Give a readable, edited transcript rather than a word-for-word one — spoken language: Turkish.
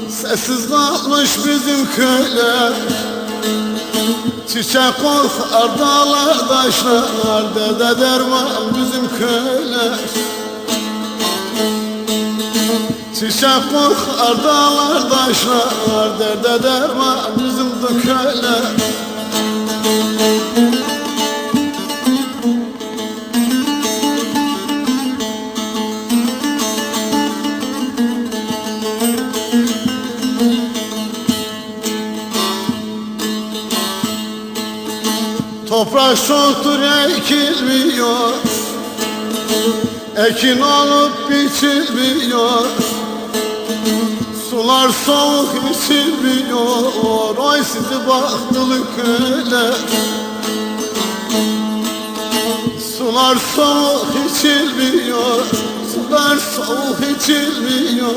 Sessiz kalmış bizim köyler. Çiçek kokar dağlar taşlar, dede derman bizim köyler. Çiçek kokar dağlar taşlar, dede derman bizim de köyler. Toprak çoktur ekilmiyor, ekin olup biçilmiyor. Sular soğuk içilmiyor, oy sizi baktılı köyler. Sular soğuk içilmiyor, sular soğuk içilmiyor.